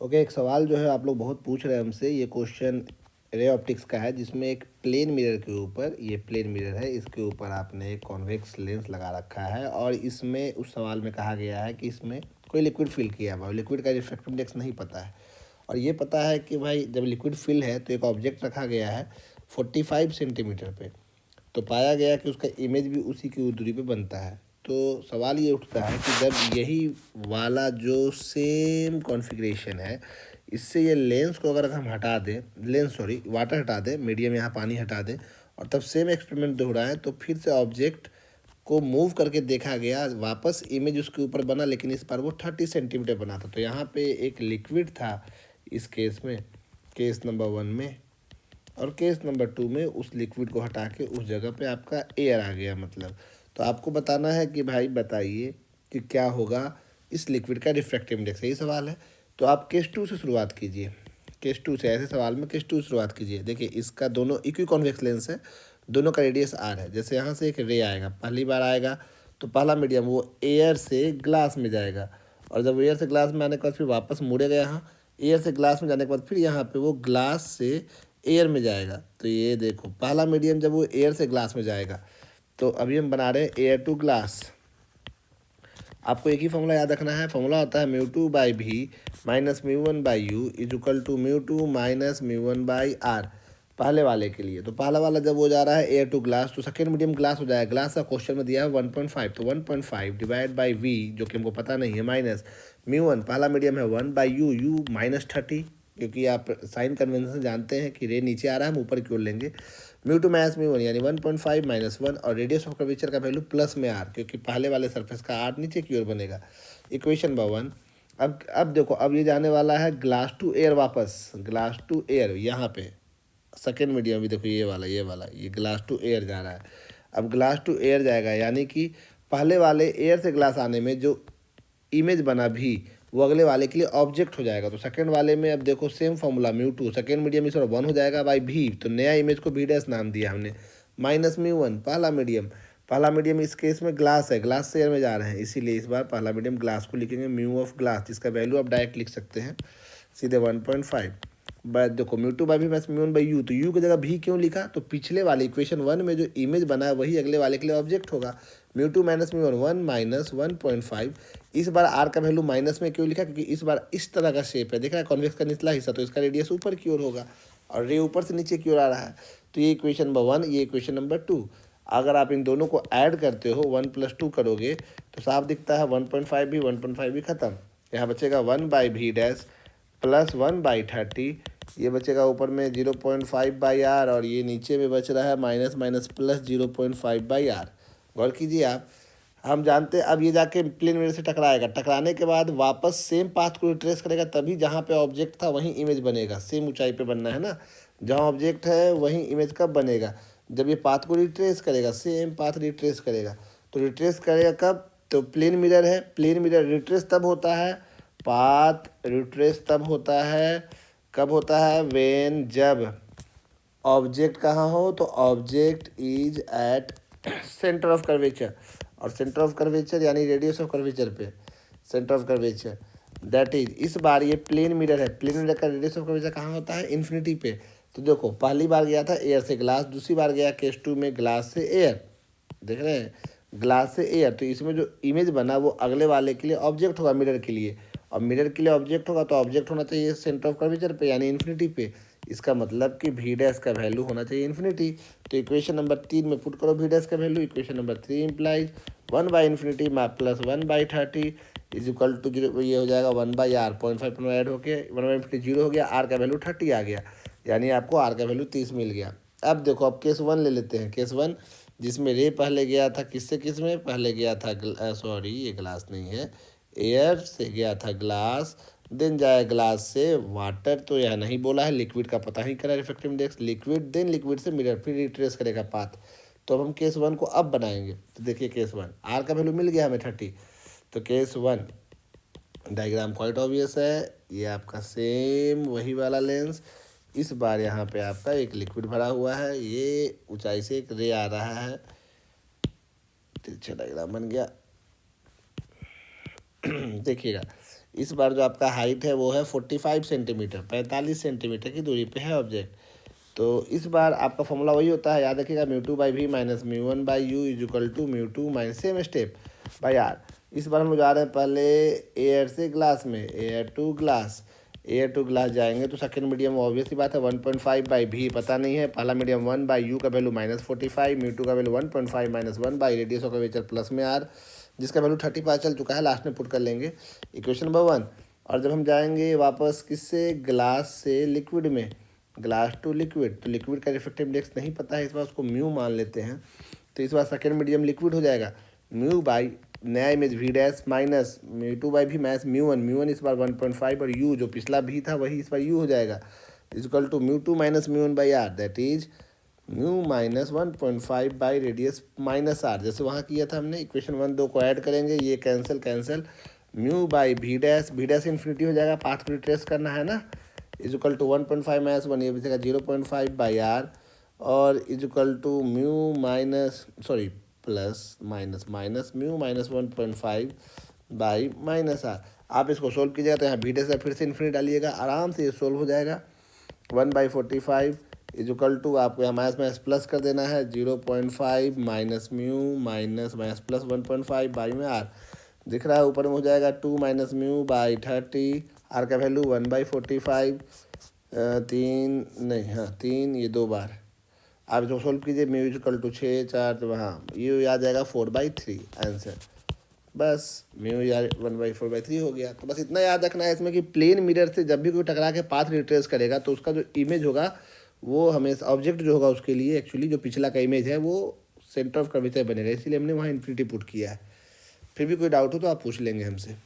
Okay, एक सवाल जो है आप लोग बहुत पूछ रहे हैं हमसे। ये क्वेश्चन रे ऑप्टिक्स का है, जिसमें एक प्लेन मिरर के ऊपर, ये प्लेन मिरर है, इसके ऊपर आपने एक कॉन्वेक्स लेंस लगा रखा है और इसमें उस सवाल में कहा गया है कि इसमें कोई लिक्विड फिल किया हुआ है। लिक्विड का रिफ्रैक्टिव इंडेक्स नहीं पता है और ये पता है कि भाई जब लिक्विड फिल है तो एक ऑब्जेक्ट रखा गया है 45 सेंटीमीटर पे, तो पाया गया कि उसका इमेज भी उसी की दूरी पे बनता है। तो सवाल ये उठता है कि जब यही वाला जो सेम कॉन्फ़िगरेशन है, इससे ये लेंस को अगर हम हटा दें, लेंस सॉरी वाटर हटा दें, मीडियम यहाँ पानी हटा दें और तब सेम एक्सपेरिमेंट दोहराएं, तो फिर से ऑब्जेक्ट को मूव करके देखा गया, वापस इमेज उसके ऊपर बना, लेकिन इस बार वो 30 सेंटीमीटर बना था। तो यहाँ पे एक लिक्विड था इस केस में, केस नंबर 1 में, और केस नंबर 2 में उस लिक्विड को हटा के उस जगह पे आपका एयर आ गया। मतलब तो आपको बताना है कि भाई बताइए कि क्या होगा इस लिक्विड का रिफ्रैक्टिव इंडेक्स। यही सवाल है। तो आप केस 2 से शुरुआत कीजिए। केस 2 से, ऐसे सवाल में केस 2 से शुरुआत कीजिए। देखिए इसका दोनों इक्वी कॉन्वेक्स लेंस है, दोनों का रेडियस आर है। जैसे यहाँ से एक रे आएगा, पहली बार आएगा तो पहला मीडियम वो एयर से ग्लास में जाएगा, और जब एयर से ग्लास में आने के बाद फिर वापस मुड़ेगा यहाँ, एयर से ग्लास में जाने के बाद फिर यहाँ पे वो ग्लास से एयर में जाएगा। तो ये देखो पहला मीडियम जब वो एयर से ग्लास में जाएगा, तो अभी हम बना रहे हैं एयर टू ग्लास। आपको एक ही फॉर्मूला याद रखना है। फॉर्मूला होता है mu 2 by v minus mu 1 by u is equal to mu 2 minus mu 1 by r, पहले वाले के लिए। तो पहला वाला जब वो जा रहा है एयर टू ग्लास, तो सेकेंड मीडियम ग्लास हो जाएगा। ग्लास का क्वेश्चन में दिया है 1.5, तो 1.5 डिवाइड बाई वी, जो कि हमको पता नहीं है, माइनस म्यू 1, पहला मीडियम है 1 बाई यू, यू -30, क्योंकि आप साइन कन्वेंशन जानते हैं कि रे नीचे आ रहा है, हम ऊपर की ओर लेंगे। म्यू 2 माइनस म्यू 1 यानी 1.5 माइनस 1, और रेडियस ऑफ कर्वेचर का वैल्यू प्लस में आर, क्योंकि पहले वाले सरफेस का आर नीचे की ओर बनेगा। Equation number 1। अब देखो, अब ये जाने वाला है ग्लास टू एयर, वापस ग्लास टू एयर यहाँ पे सेकेंड मीडियम भी देखो, ये वाला ये ग्लास टू एयर जा रहा है। अब ग्लास टू एयर जाएगा, यानी कि पहले वाले एयर से ग्लास आने में जो इमेज बना भी, वो अगले वाले के लिए ऑब्जेक्ट हो जाएगा। तो सेकंड वाले में अब देखो same formula mu 2, second medium इस 1 हो जाएगा बाई भी, तो नया इमेज को भी डैश नाम दिया हमने, माइनस म्यू 1 पहला मीडियम इस केस में ग्लास है, ग्लास से एयर में जा रहे हैं, इसीलिए इस बार पहला मीडियम ग्लास को लिखेंगे म्यू ऑफ ग्लास, जिसका वैल्यू आप डायरेक्ट लिख सकते हैं सीधे 1.5। बस देखो mu 2 by v minus mu 1 by you, तो यू की जगह भी क्यों लिखा, तो पिछले वाले इक्वेशन 1 में जो इमेज बना है वही अगले वाले के लिए ऑब्जेक्ट होगा। Mu 2 minus mu 1 minus 1.5। इस बार आर का वैल्यू माइनस में क्यों लिखा, क्योंकि इस बार इस तरह का शेप है, देख रहा है कॉन्वेक्स का निचला हिस्सा, तो इसका रेडियस ऊपर की ओर होगा और रे ऊपर से नीचे की ओर आ रहा है। तो ये इक्वेशन नंबर 1, ये इक्वेशन नंबर 2। अगर आप इन दोनों को ऐड करते हो, 1+2 करोगे, तो साफ दिखता है 1.5 भी 1.5 भी खत्म। यहाँ बचेगा 1 बाई भी डैश प्लस 1/30, ये बचेगा ऊपर में 0.5/r, और ये नीचे में बच रहा है माइनस माइनस प्लस 0.5/r। गौर कीजिए आप, हम जानते हैं अब ये जाके प्लेन मिरर से टकराएगा, टकराने के बाद वापस सेम पाथ को रिट्रेस करेगा, तभी जहाँ पे ऑब्जेक्ट था वहीं इमेज बनेगा। सेम ऊंचाई पे बनना है ना, जहाँ ऑब्जेक्ट है वहीं इमेज कब बनेगा, जब ये पाथ को रिट्रेस करेगा, सेम पाथ रिट्रेस करेगा। तो रिट्रेस करेगा कब, तो प्लेन मिरर है, प्लेन मिरर रिट्रेस तब होता है, पाथ रिट्रेस तब होता है, कब होता है, वेन, जब ऑब्जेक्ट कहाँ हो, तो object is at centre of curvature, और सेंटर ऑफ कर्वेचर यानी रेडियस ऑफ कर्वेचर पे, centre of curvature that is, इस बार ये प्लेन मिरर है, प्लेन मिरर का रेडियस ऑफ कर्वेचर कहाँ होता है, इन्फिनिटी पे। तो देखो पहली बार गया था एयर से ग्लास, दूसरी बार गया केस 2 में ग्लास से एयर, देख रहे हैं, ग्लास से एयर। तो इसमें जो इमेज बना वो अगले वाले के लिए ऑब्जेक्ट होगा, मिरर के लिए, और मिरर के लिए ऑब्जेक्ट होगा तो ऑब्जेक्ट होना चाहिए सेंटर ऑफ कर्वेचर पे यानी इन्फिनिटी पे। इसका मतलब कि भी डैश का वैल्यू होना चाहिए इन्फिनिटी। तो इक्वेशन नंबर 3 में पुट करो भी डैश का वैल्यू। इक्वेशन नंबर 3 इम्प्लाइज 1/इन्फिनिटी प्लस 1/30 इज इक्वल टू 0, ये हो जाएगा 1/r, 0.5 ऐड होके 1/इन्फिनिटी 0 हो गया, आर का वैल्यू 30 आ गया, यानी आपको आर का वैल्यू 30 मिल गया। अब देखो, अब केस 1 ले लेते हैं, केस 1 जिसमें रे पहले गया था किससे, किस में पहले गया था, सॉरी ये ग्लास नहीं है, एयर से गया था ग्लास, देन जाए ग्लास से वाटर, तो यह नहीं बोला है, लिक्विड का पता ही करा refractive index, liquid then liquid से मिरर, फिर रिट्रेस करेगा पाथ। तो अब हम केस 1 को अब बनाएंगे। तो देखिए केस 1, आर का वैल्यू मिल गया हमें 30, तो केस 1 डायग्राम क्वाइट ऑब्वियस है, ये आपका सेम वही वाला लेंस, इस बार यहाँ पे आपका एक लिक्विड भरा हुआ है, ये ऊंचाई से एक रे आ रहा है, तिरछा डायग्राम बन गया। देखिएगा इस बार जो आपका हाइट है वो है 45 सेंटीमीटर, 45 सेंटीमीटर की दूरी पे है ऑब्जेक्ट। तो इस बार आपका फॉर्मूला वही होता है, याद रखिएगा, μ2/v minus μ1/u is equal to μ2 minus same step by R. इस बार हम लोग जा रहे हैं पहले एयर से ग्लास में, air to glass, air to glass जाएंगे तो सेकेंड मीडियम ऑब्वियस ही बात है 1.5/v पता नहीं है, पहला मीडियम 1/u का वैल्यू -45, μ2 का value 1.5 minus 1 by radius of curvature plus में आर, जिसका वैल्यू 30 पता चल चुका है, लास्ट में पुट कर लेंगे इक्वेशन नंबर 1। और जब हम जाएंगे वापस किससे, ग्लास से लिक्विड में, ग्लास टू लिक्विड, तो लिक्विड का रिफ्रैक्टिव इंडेक्स नहीं पता है, इस बार उसको म्यू मान लेते हैं। तो इस बार सेकेंड मीडियम लिक्विड हो जाएगा, म्यू बाई नया image v dash minus μ2/v minus μ1 इस बार 1.5 और u जो पिछला v था वही इस बार u हो जाएगा, equal to μ2 minus μ1/r, that is mu minus 1.5 by radius minus R, जैसे वहाँ किया था हमने। इक्वेशन 1-2 को ऐड करेंगे, ये cancel cancel, mu by v dash infinity हो जाएगा, पाथ पर ट्रेस करना है ना, इज इक्वल टू 1.5 माइनस 1, ये बचेगा 0.5 बाई आर, और is equal to mu minus sorry plus minus minus mu minus 1.5 by minus r. आप इसको सोल्व कीजिएगा तो यहाँ वी डैश फिर से इन्फिनिटी डालिएगा, आराम से ये सोल्व हो जाएगा। 1/45 इज इक्वल टू आपको यहाँ माइनस माइनस प्लस कर देना है, 0.5 minus mu minus minus plus 1.5 by में आर, दिख रहा है ऊपर में हो जाएगा 2 माइनस म्यू बाई 30, आर का वैल्यू 1/45, 3 ये 2 बार आप जो सोल्व कीजिए, म्यू इक्वल टू 6 4, तो हाँ ये आ जाएगा 4/3 आंसर। बस म्यू यार 1/4/3 हो गया। तो बस इतना याद रखना है इसमें कि प्लेन मिरर से जब भी कोई टकरा के पाथ रिट्रेस करेगा तो उसका जो इमेज होगा वो हमेशा ऑब्जेक्ट जो होगा उसके लिए एक्चुअली जो पिछला का इमेज है वो सेंटर ऑफ कर्वेचर बनेगा, इसीलिए हमने वहाँ इन्फिनिटी पुट किया है। फिर भी कोई डाउट हो तो आप पूछ लेंगे हमसे।